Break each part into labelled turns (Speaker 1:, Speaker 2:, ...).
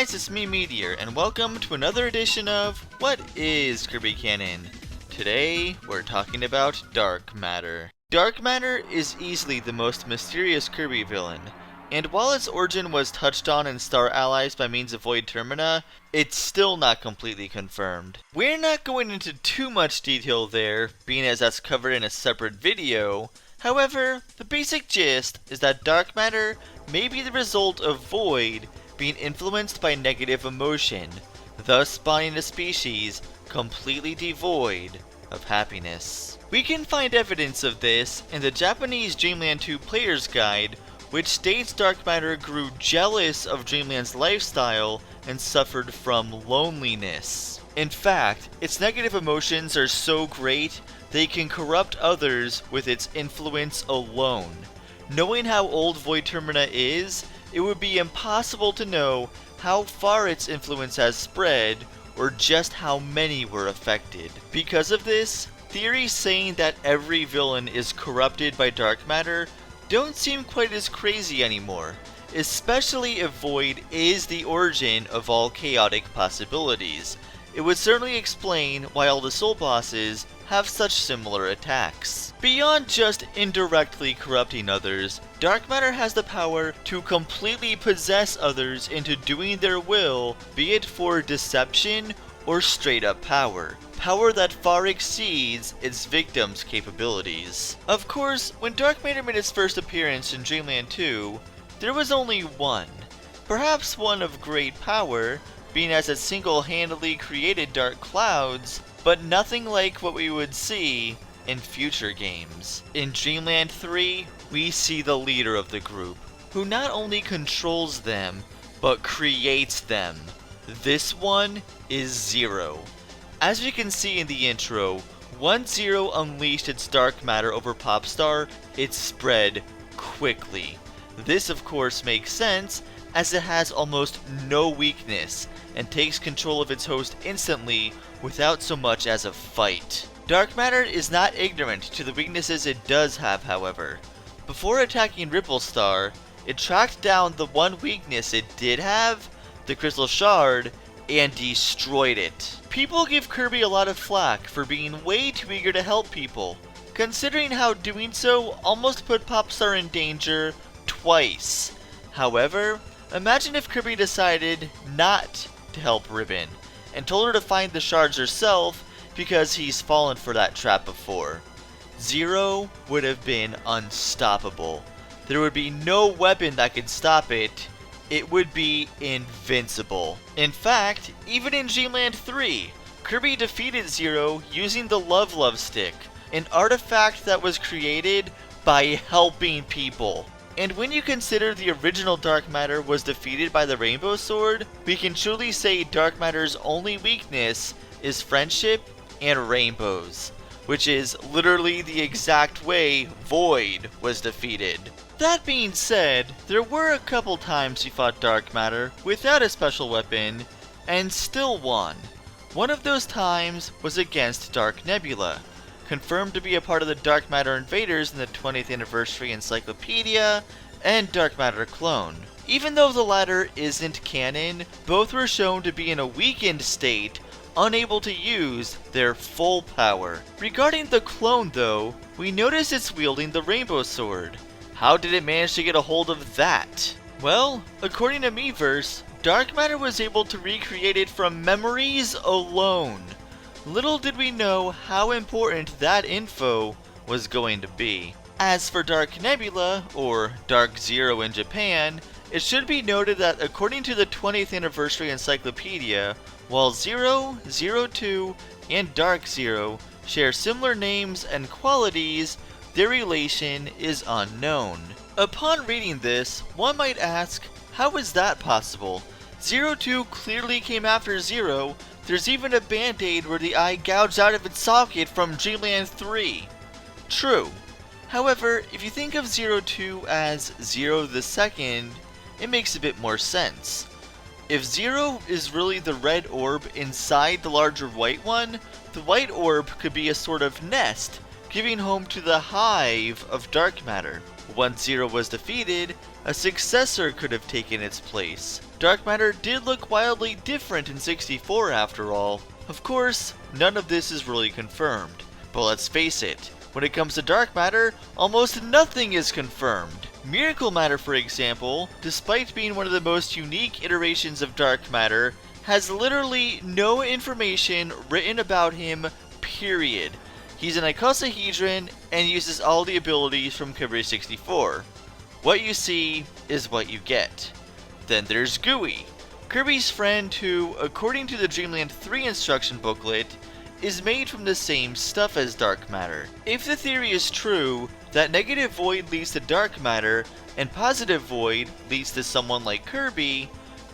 Speaker 1: guys, it's me Meteor, and welcome to another edition of What is Kirby Canon? Today, we're talking about Dark Matter. Dark Matter is easily the most mysterious Kirby villain, and while its origin was touched on in Star Allies by means of Void Termina, it's still not completely confirmed. We're not going into too much detail there, being as that's covered in a separate video. However, the basic gist is that Dark Matter may be the result of Void being influenced by negative emotion, thus spawning a species completely devoid of happiness. We can find evidence of this in the Japanese Dreamland 2 Player's Guide, which states Dark Matter grew jealous of Dreamland's lifestyle and suffered from loneliness. In fact, its negative emotions are so great they can corrupt others with its influence alone. Knowing how old Void Termina is, it would be impossible to know how far its influence has spread or just how many were affected. Because of this, theories saying that every villain is corrupted by Dark Matter don't seem quite as crazy anymore, especially if Void is the origin of all chaotic possibilities. It would certainly explain why all the soul bosses have such similar attacks. Beyond just indirectly corrupting others, Dark Matter has the power to completely possess others into doing their will, be it for deception or straight up power. Power that far exceeds its victims' capabilities. Of course, when Dark Matter made its first appearance in Dreamland 2, there was only one. Perhaps one of great power, being as it single-handedly created dark clouds, but nothing like what we would see in future games. In Dreamland 3, we see the leader of the group, who not only controls them, but creates them. This one is Zero. As you can see in the intro, once Zero unleashed its Dark Matter over Popstar, it spread quickly. This of course makes sense, as it has almost no weakness, and takes control of its host instantly without so much as a fight. Dark Matter is not ignorant to the weaknesses it does have, however. Before attacking Ripple Star, it tracked down the one weakness it did have, the Crystal Shard, and destroyed it. People give Kirby a lot of flack for being way too eager to help people, considering how doing so almost put Popstar in danger twice. However, imagine if Kirby decided not to help Ribbon, and told her to find the shards herself because he's fallen for that trap before. Zero would have been unstoppable. There would be no weapon that could stop it. It would be invincible. In fact, even in Dreamland 3, Kirby defeated Zero using the Love Stick, an artifact that was created by helping people. And when you consider the original Dark Matter was defeated by the Rainbow Sword, we can truly say Dark Matter's only weakness is friendship and rainbows, which is literally the exact way Void was defeated. That being said, there were a couple times he fought Dark Matter without a special weapon, and still won. One of those times was against Dark Nebula, confirmed to be a part of the Dark Matter Invaders in the 20th Anniversary Encyclopedia, and Dark Matter Clone. Even though the latter isn't canon, both were shown to be in a weakened state, unable to use their full power. Regarding the clone though, we notice it's wielding the Rainbow Sword. How did it manage to get a hold of that? Well, according to Meteor'z, Dark Matter was able to recreate it from memories alone. Little did we know how important that info was going to be. As for Dark Nebula, or Dark Zero in Japan, it should be noted that according to the 20th Anniversary Encyclopedia, while 0, 02, and Dark Zero share similar names and qualities, their relation is unknown. Upon reading this, one might ask, how is that possible? 02 clearly came after Zero. There's even a band-aid where the eye gouged out of its socket from Dreamland 3. True. However, if you think of 02 as Zero the Second, it makes a bit more sense. If Zero is really the red orb inside the larger white one, the white orb could be a sort of nest, giving home to the hive of Dark Matter. Once Zero was defeated, a successor could have taken its place. dark matter did look wildly different in 64 after all. Of course, none of this is really confirmed, but let's face it, when it comes to dark matter, almost nothing is confirmed. Miracle matter, for example, despite being one of the most unique iterations of dark matter, has literally no information written about him, period. He's an icosahedron and uses all the abilities from Kirby 64. What you see is what you get. Then there's Gooey, Kirby's friend who, according to the Dreamland 3 instruction booklet, is made from the same stuff as dark matter. If the theory is true, that negative void leads to dark matter, and positive void leads to someone like Kirby,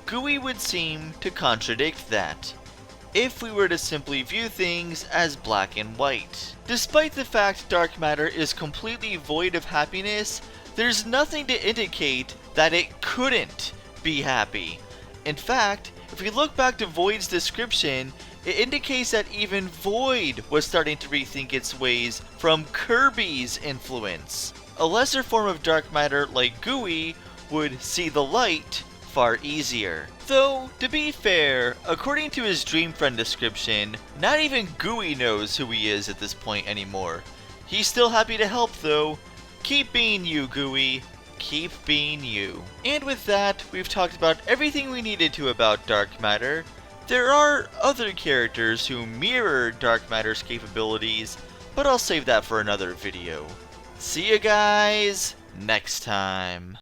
Speaker 1: Gooey would seem to contradict that, if we were to simply view things as black and white. Despite the fact dark matter is completely void of happiness, there's nothing to indicate that it couldn't be happy. In fact, if we look back to Void's description, it indicates that even Void was starting to rethink its ways from Kirby's influence. A lesser form of dark matter like Gooey would see the light far easier. Though, to be fair, according to his Dream Friend description, not even Gooey knows who he is at this point anymore. He's still happy to help though. Keep being you, Gooey. Keep being you. And with that, we've talked about everything we needed to about dark matter. There are other characters who mirror dark matter's capabilities, but I'll save that for another video. See you guys next time.